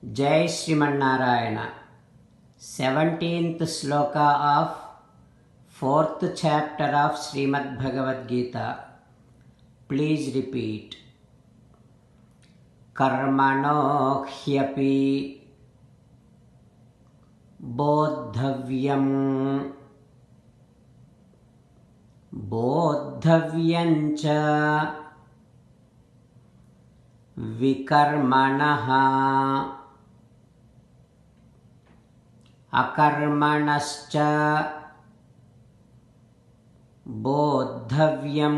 Jai Srimanarayana. 17th sloka of 4th chapter of Srimad Bhagavad Gita. Please repeat. Karmano hyapi bodhavyam bodhavyancha vikarmanaha akarmanascha bodhavyam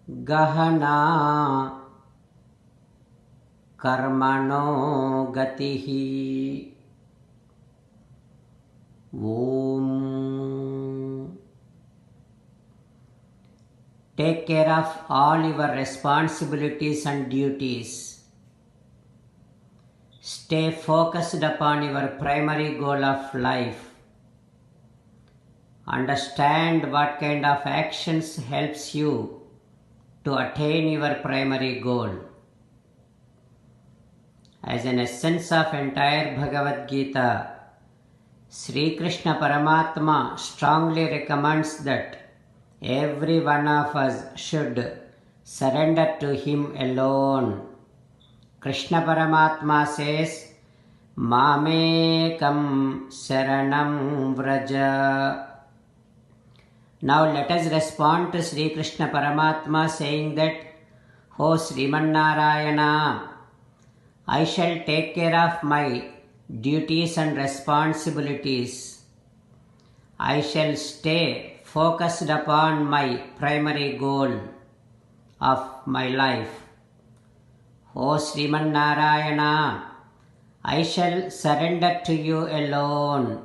gahana karmano gatihi. Om. Take care of all your responsibilities and duties. Stay focused upon your primary goal of life. Understand what kind of actions helps you to attain your primary goal. As an essence of entire Bhagavad Gita, Sri Krishna Paramatma strongly recommends that every one of us should surrender to him alone. Krishna Paramatma says, Mamekam Saranam Vraja. Now let us respond to Sri Krishna Paramatma saying that, O Srimanarayana, I shall take care of my duties and responsibilities. I shall stay focused upon my primary goal of my life. O Srimanarayana, I shall surrender to you alone.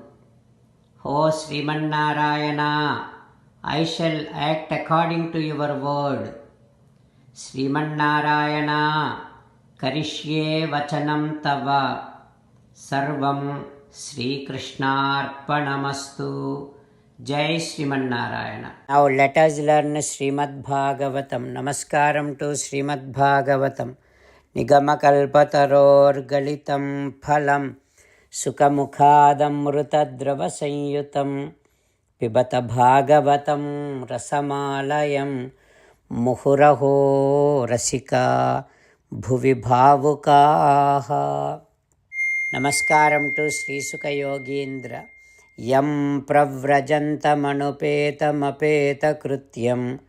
O Srimanarayana, I shall act according to your word. Srimanarayana, Karishye Vachanam Tava, Sarvam Sri Krishnarpanamastu. Jai Srimanarayana. Now let us learn Srimad Bhagavatam. Namaskaram to Srimad Bhagavatam. Nigamakalpatarorgalitam phalam Sukamukhadamrutadravasanyutam Pibata Bhagavatam Rasamalayam Muhuraho Rasika Bhuvi Bhavukaha. Namaskaram to Sri Sukha Yogindra. Yam pravrajantamanupeta krutyam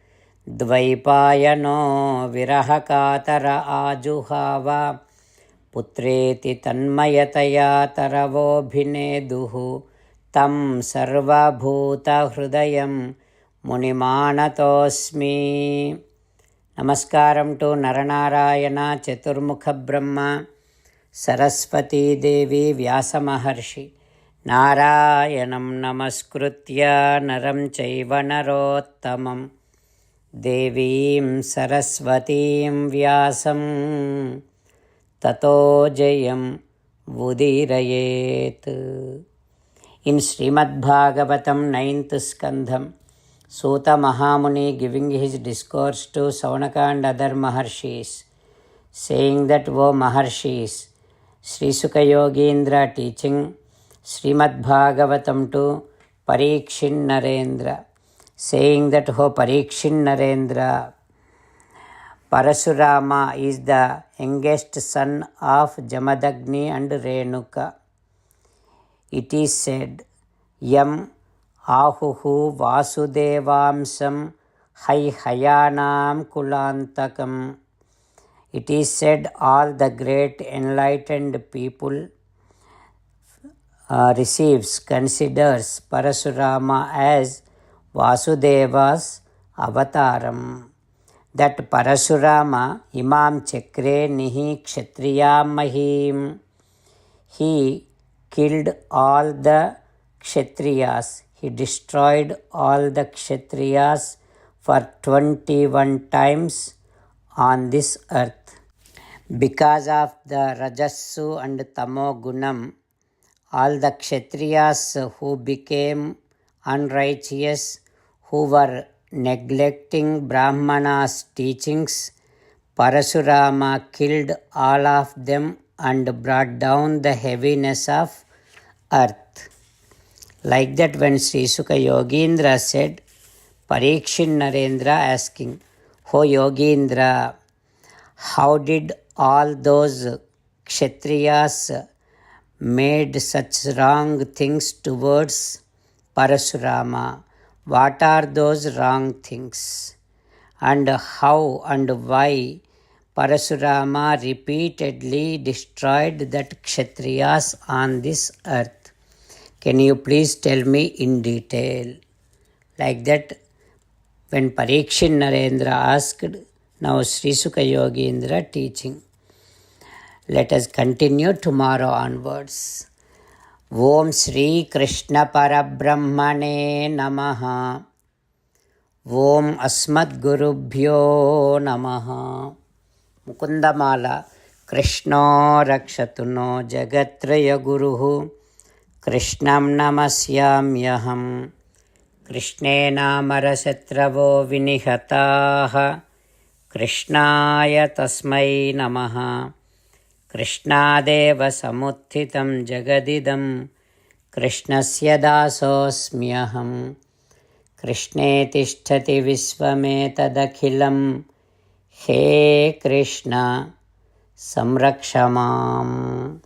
Dvaipayano virahakatara ajuhava putreti tanmayataya taravobhineduhu tam sarvabhuta hrudayam munimanatosmi. Namaskaram to Naranarayana, Chaturmukha Brahma, Saraswati Devi, Vyasa Maharshi. Narayanam namaskritya naram chaiva narottamam Devim Saraswatim Vyasam Tato Jayam Vudirayet. In Srimad Bhagavatam 9th Skandham, Suta Mahamuni giving his discourse to Saunaka and other Maharshis, saying that, O Maharshis, Sri Sukha Yogindra teaching Srimad Bhagavatam to Parikshin Narendra, saying that, O Parikshin Narendra, Parasurama is the youngest son of Jamadagni and Renuka. It is said, Yam Ahuhu Vasudevamsam Hayanam Kulantakam. It is said all the great enlightened people considers Parasurama as Vasudeva's avataram. That Parasurama imam chakre nihi kshatriyam mahim. He killed all the kshatriyas. He destroyed all the kshatriyas for 21 times on this earth. Because of the Rajassu and Tamo Gunam, all the kshatriyas who became unrighteous, who were neglecting Brahmana's teachings, Parasurama killed all of them and brought down the heaviness of earth. Like that, when Sri Sukha Yogindra said, Parikshit Narendra asking, "O Yogindra, how did all those Kshatriyas made such wrong things towards Parasurama? What are those wrong things? And how and why Parasurama repeatedly destroyed that Kshatriyas on this earth? Can you please tell me in detail?" Like that, when Parikshit Narendra asked, now Sri Sukha Yogindra teaching. Let us continue tomorrow onwards. Om Sri Krishna Parabrahmane Namaha. Om Asmad Gurubhyo Namaha. Mukundamala. Krishno Rakshatuno Jagatraya Guruhu. Krishnam Namasyamyaham. Krishnena Marasatravo Vinihataha. Krishnaya Tasmai Namaha. Krishnadeva Samuthitam Jagadidam. Krishnasya Dasosmyaham. Krishne Tishtati Visvametadakhilam. He Krishna Samrakshamam.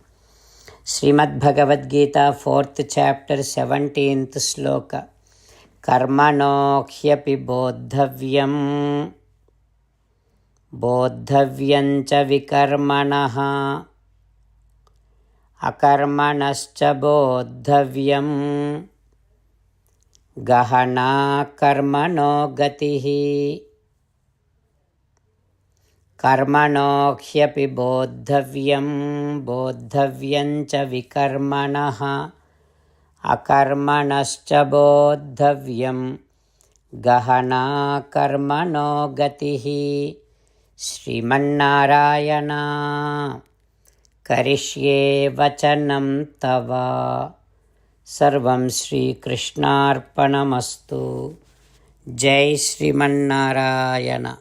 Srimad Bhagavad Gita, 4th chapter, 17th sloka. Karmano khyapi bodhavyam. Bodhavyancha vikarmanaha. Akarmanascha bodhavyam. Gahana karmano gatihi. Karmano khyapi bodhavyam. Bodhavyancha vikarmanaha. Akarmanascha bodhavyam. Gahana karmano gatihi. Srimannarayana Karishye Vachanam Tava. Sarvam Shri Krishnarpanamastu. Jai Srimannarayana.